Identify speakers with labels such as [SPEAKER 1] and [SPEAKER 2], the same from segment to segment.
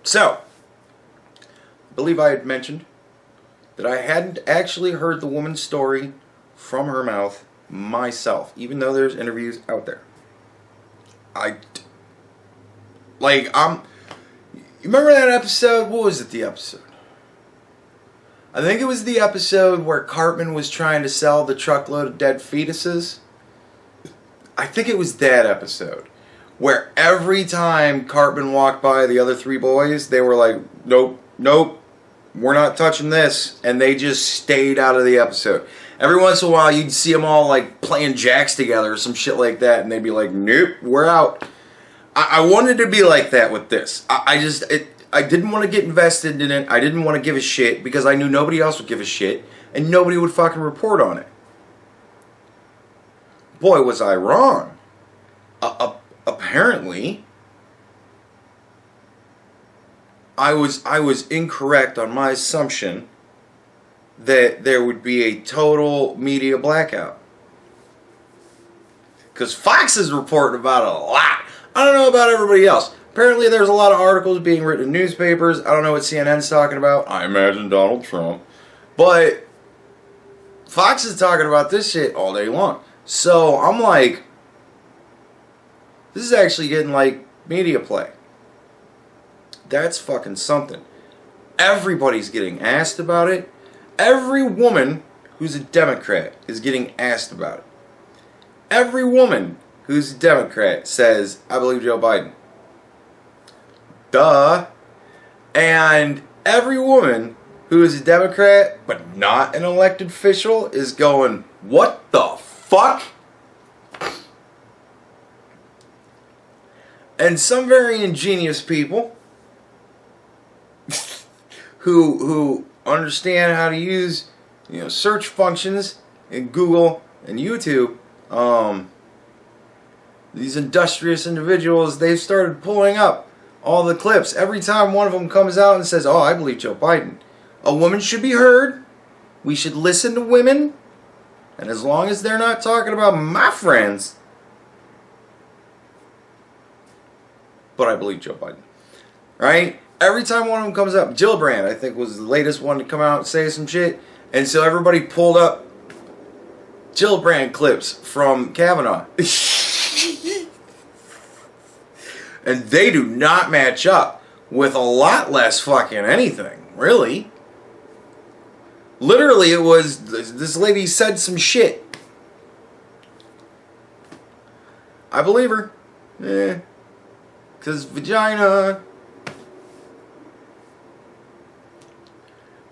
[SPEAKER 1] So, I believe I had mentioned that I hadn't actually heard the woman's story from her mouth myself, even though there's interviews out there. You remember that episode? What was it, the episode? I think it was the episode where Cartman was trying to sell the truckload of dead fetuses. I think it was that episode where every time Cartman walked by the other three boys, they were like, nope, nope, we're not touching this. And they just stayed out of the episode. Every once in a while, you'd see them all like playing jacks together or some shit like that. And they'd be like, nope, we're out. I wanted to be like that with this. I didn't want to get invested in it. I didn't want to give a shit because I knew nobody else would give a shit. And nobody would fucking report on it. Boy, was I wrong. Apparently, I was incorrect on my assumption that there would be a total media blackout. Because Fox is reporting about it a lot. I don't know about everybody else. Apparently there's a lot of articles being written in newspapers. I don't know what CNN's talking about. I imagine Donald Trump. But Fox is talking about this shit all day long. So I'm like, this is actually getting like media play. That's fucking something. Everybody's getting asked about it. Every woman who's a Democrat is getting asked about it. Every woman who's a Democrat says, I believe Joe Biden. Duh. And every woman who is a Democrat but not an elected official is going, what the fuck? And some very ingenious people who understand how to use, search functions in Google and YouTube, these industrious individuals, they've started pulling up all the clips. Every time one of them comes out and says, oh, I believe Joe Biden. A woman should be heard. We should listen to women. And as long as they're not talking about my friends. But I believe Joe Biden. Right? Every time one of them comes up, Gillibrand, I think, was the latest one to come out and say some shit. And so everybody pulled up Gillibrand clips from Kavanaugh. And they do not match up with a lot less fucking anything, really. Literally, it was, this lady said some shit. I believe her. Because vagina.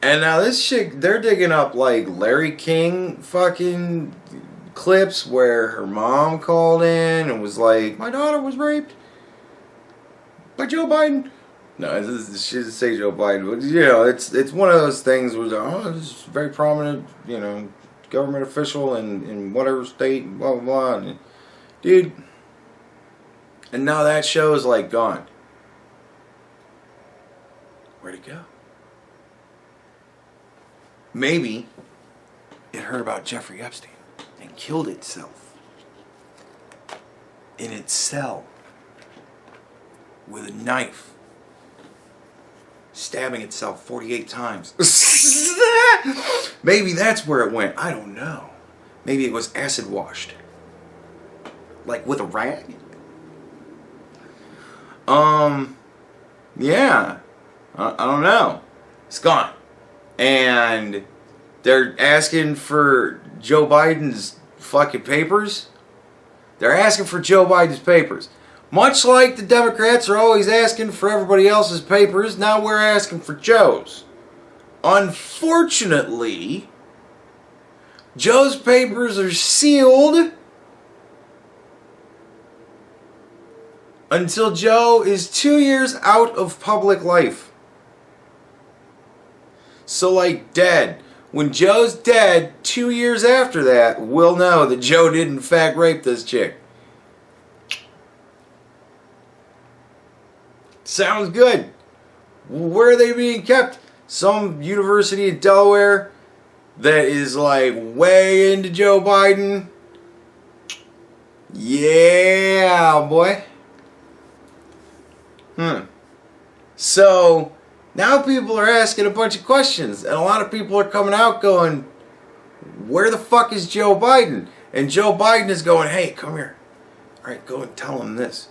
[SPEAKER 1] And now this shit, they're digging up like Larry King fucking clips where her mom called in and was like, my daughter was raped by Joe Biden. No, she doesn't say Joe Biden, but it's one of those things where, this is a very prominent, government official in whatever state, blah, blah, blah. And, dude, and now that show is like gone. Where'd it go? Maybe it heard about Jeffrey Epstein and killed itself in its cell with a knife, stabbing itself 48 times. Maybe that's where it went. I don't know. Maybe it was acid washed. Like with a rag? Yeah. I don't know. It's gone. And they're asking for Joe Biden's fucking papers. They're asking for Joe Biden's papers. Much like the Democrats are always asking for everybody else's papers, now we're asking for Joe's. Unfortunately, Joe's papers are sealed until Joe is 2 years out of public life. So like dead. When Joe's dead, 2 years after that, we'll know that Joe did in fact rape this chick. Sounds good. Where are they being kept? Some university in Delaware that is like way into Joe Biden. Yeah, boy. So now people are asking a bunch of questions, and a lot of people are coming out going, where the fuck is Joe Biden? And Joe Biden is going, hey, come here. All right, go and tell him this.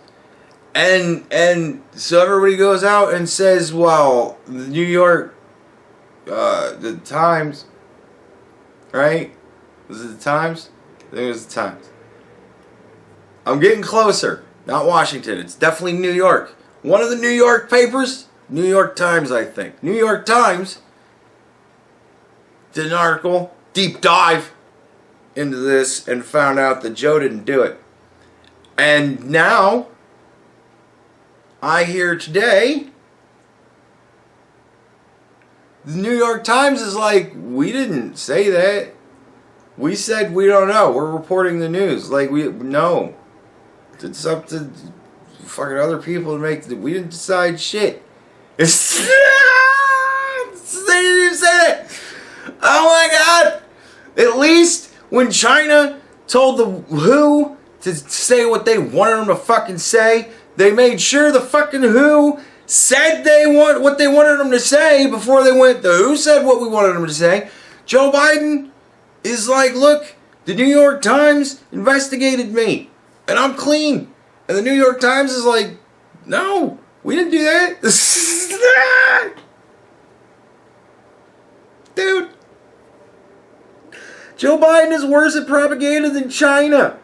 [SPEAKER 1] And so everybody goes out and says, well, the New York, the Times, right? Was it the Times? I think it was the Times. I'm getting closer. Not Washington. It's definitely New York. One of the New York papers, New York Times, I think. New York Times did an article, deep dive into this, and found out that Joe didn't do it. And now, I hear today, the New York Times is like, we didn't say that. We said we don't know. We're reporting the news. Like, no. It's up to fucking other people to make we didn't decide shit. They didn't even say that. Oh my god. At least when China told the WHO to say what they wanted them to fucking say, they made sure the fucking WHO said what they wanted them to say before they went. The WHO said what we wanted them to say. Joe Biden is like, look, the New York Times investigated me, and I'm clean. And the New York Times is like, no, we didn't do that. Dude, Joe Biden is worse at propaganda than China.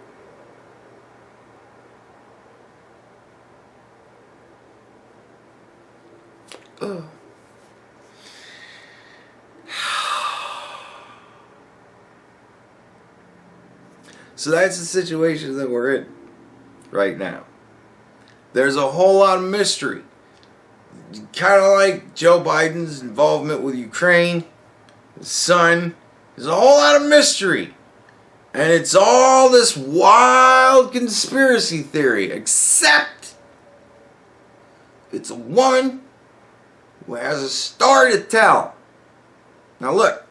[SPEAKER 1] Ugh. So that's the situation that we're in right now. There's a whole lot of mystery. Kind of like Joe Biden's involvement with Ukraine, his son. There's a whole lot of mystery. And it's all this wild conspiracy theory, except it's a woman who has a story to tell. Now look,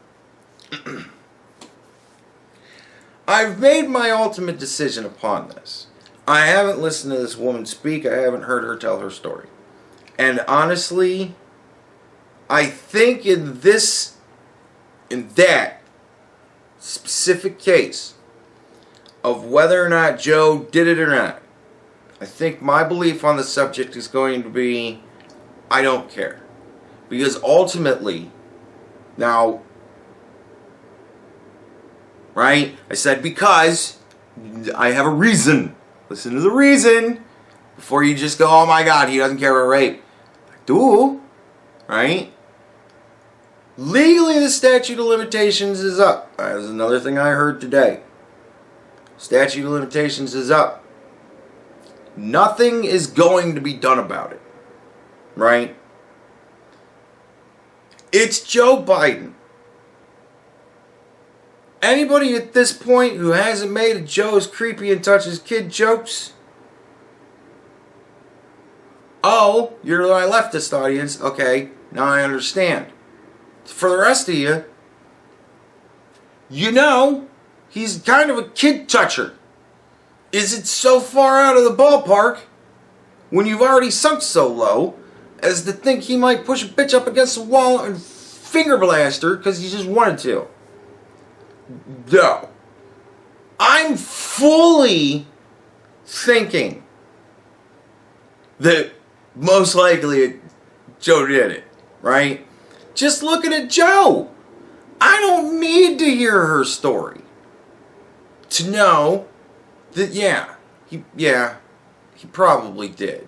[SPEAKER 1] I've made my ultimate decision upon this. I haven't listened to this woman speak. I haven't heard her tell her story. And honestly, I think in that specific case of whether or not Joe did it or not, I think my belief on the subject is going to be, I don't care. Because ultimately, now, right? I said because I have a reason. Listen to the reason before you just go, oh my God, he doesn't care about rape. I do, right? Legally, the statute of limitations is up. That was another thing I heard today. Statute of limitations is up. Nothing is going to be done about it, right? It's Joe Biden. Anybody at this point who hasn't made a Joe's creepy and touches kid jokes? Oh, you're my leftist audience. Okay, now I understand. For the rest of you, you know, he's kind of a kid toucher. Is it so far out of the ballpark when you've already sunk so low as to think he might push a bitch up against the wall and finger blast her because he just wanted to? No. I'm fully thinking that most likely Joe did it, right? Just looking at Joe. I don't need to hear her story to know that, he probably did.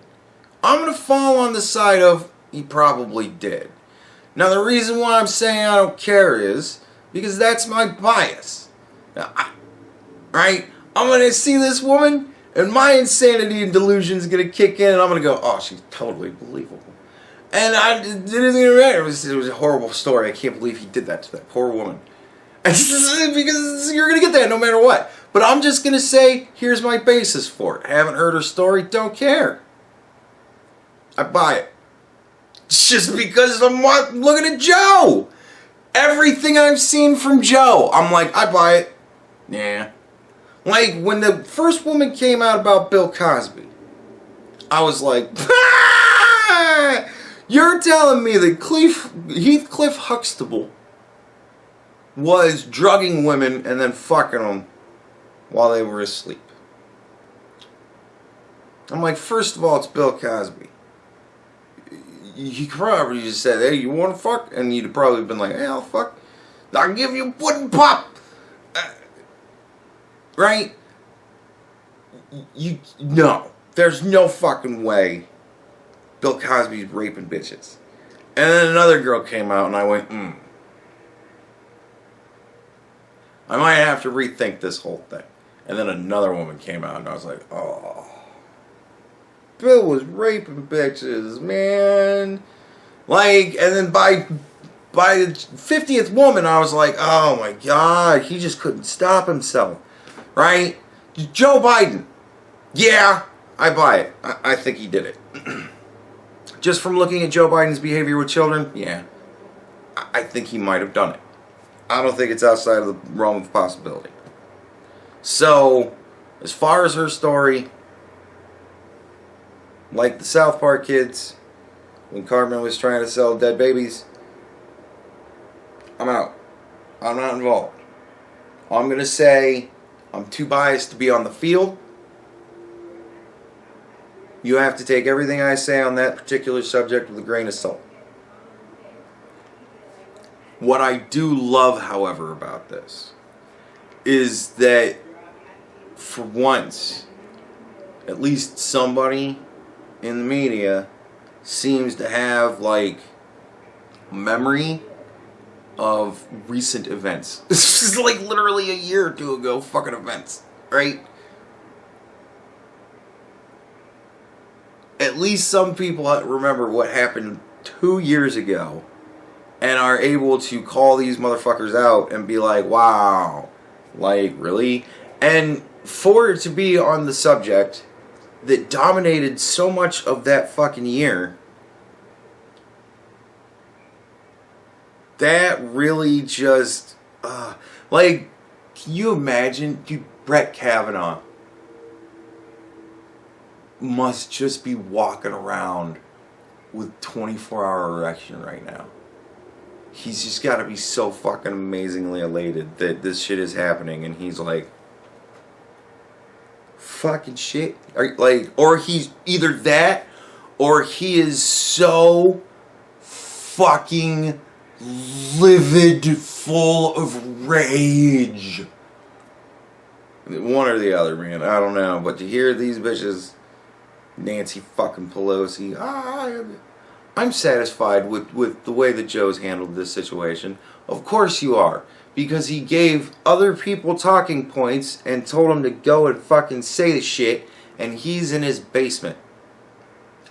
[SPEAKER 1] I'm going to fall on the side of he probably did. Now, the reason why I'm saying I don't care is because that's my bias. Now, right? I'm going to see this woman, and my insanity and delusion is going to kick in, and I'm going to go, oh, she's totally believable. And it didn't even matter. It was a horrible story. I can't believe he did that to that poor woman. Because you're going to get that no matter what. But I'm just going to say, here's my basis for it. Haven't heard her story, don't care. I buy it. It's just because I'm looking at Joe. Everything I've seen from Joe, I'm like, I buy it. Yeah. Like, when the first woman came out about Bill Cosby, I was like, You're telling me that Heathcliff Huxtable was drugging women and then fucking them while they were asleep. I'm like, first of all, it's Bill Cosby. He probably just said, hey, you want to fuck? And you'd have probably been like, hey, I'll fuck. I'll give you a pudding pop. Right? No. There's no fucking way Bill Cosby's raping bitches. And then another girl came out and I went, I might have to rethink this whole thing. And then another woman came out and I was like, oh. Bill was raping bitches, man. Like, and then by the 50th woman, I was like, oh my God, he just couldn't stop himself. Right? Joe Biden. Yeah, I buy it. I think he did it. Just from looking at Joe Biden's behavior with children, yeah. I think he might have done it. I don't think it's outside of the realm of possibility. So, as far as her story, like the South Park kids, when Cartman was trying to sell dead babies, I'm out. I'm not involved. I'm going to say I'm too biased to be on the field. You have to take everything I say on that particular subject with a grain of salt. What I do love, however, about this is that for once, at least somebody in the media seems to have like memory of recent events. This is like literally a year or two ago fucking events, right? At least some people remember what happened 2 years ago and are able to call these motherfuckers out and be like, wow, like, really? And for it to be on the subject that dominated so much of that fucking year, that really just, like, can you imagine, Brett Kavanaugh must just be walking around with 24-hour erection right now. He's just got to be so fucking amazingly elated that this shit is happening, and he's like, fucking shit. Or he's either that, or he is so fucking livid, full of rage. One or the other, man. I don't know. But to hear these bitches, Nancy fucking Pelosi, I'm satisfied with the way that Joe's handled this situation. Of course you are. Because he gave other people talking points and told them to go and fucking say the shit, and he's in his basement,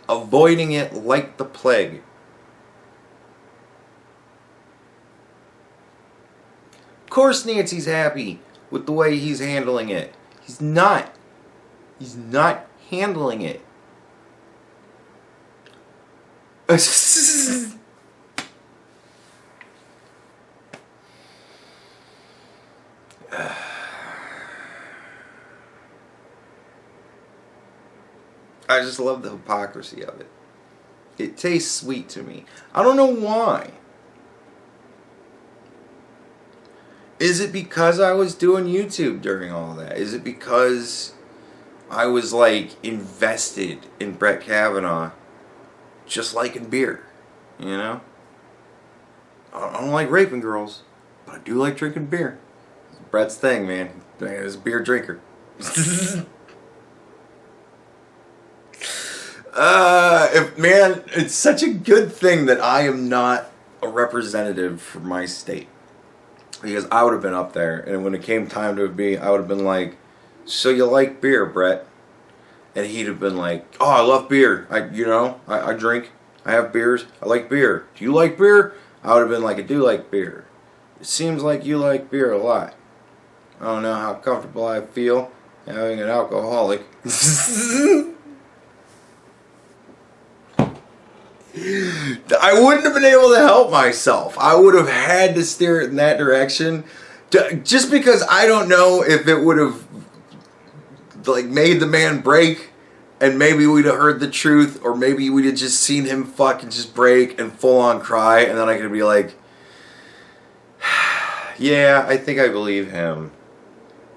[SPEAKER 1] avoiding it like the plague. Of course Nancy's happy with the way he's handling it. He's not. He's not handling it. I just love the hypocrisy of it. It tastes sweet to me. I don't know why. Is it because I was doing YouTube during all that? Is it because I was like invested in Brett Kavanaugh, just like in beer, you know? I don't like raping girls, but I do like drinking beer. It's Brett's thing, man. He's a beer drinker. Man, it's such a good thing that I am not a representative for my state. Because I would have been up there, and when it came time to be, I would have been like, so you like beer, Brett? And he'd have been like, oh, I love beer. I drink. I have beers. I like beer. Do you like beer? I would have been like, I do like beer. It seems like you like beer a lot. I don't know how comfortable I feel having an alcoholic. I wouldn't have been able to help myself. I would have had to steer it in that direction. Just because I don't know if it would have like made the man break and maybe we'd have heard the truth, or maybe we'd have just seen him fucking just break and full on cry, and then I could be like, yeah, I think I believe him.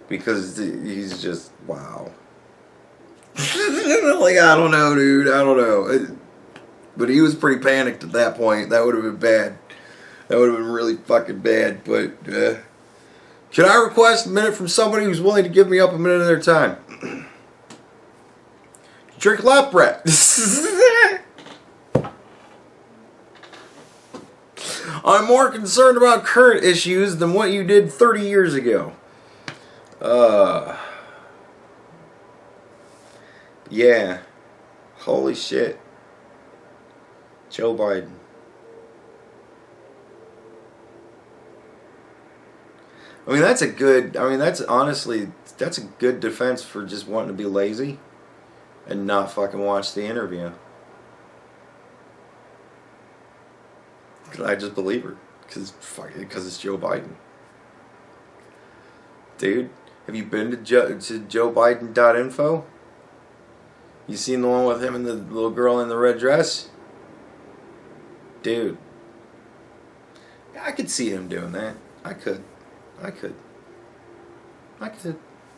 [SPEAKER 1] Because he's just, wow. Like, I don't know, dude. I don't know. But he was pretty panicked at that point. That would have been bad. That would have been really fucking bad. But, can I request a minute from somebody who's willing to give me up a minute of their time? Drink a lot, Brett. I'm more concerned about current issues than what you did 30 years ago. Yeah. Holy shit. Joe Biden. I mean, that's a good defense for just wanting to be lazy and not fucking watch the interview. I just believe her. Because it's Joe Biden. Dude, have you been to JoeBiden.info? You seen the one with him and the little girl in the red dress? Dude. I could see him doing that. I could.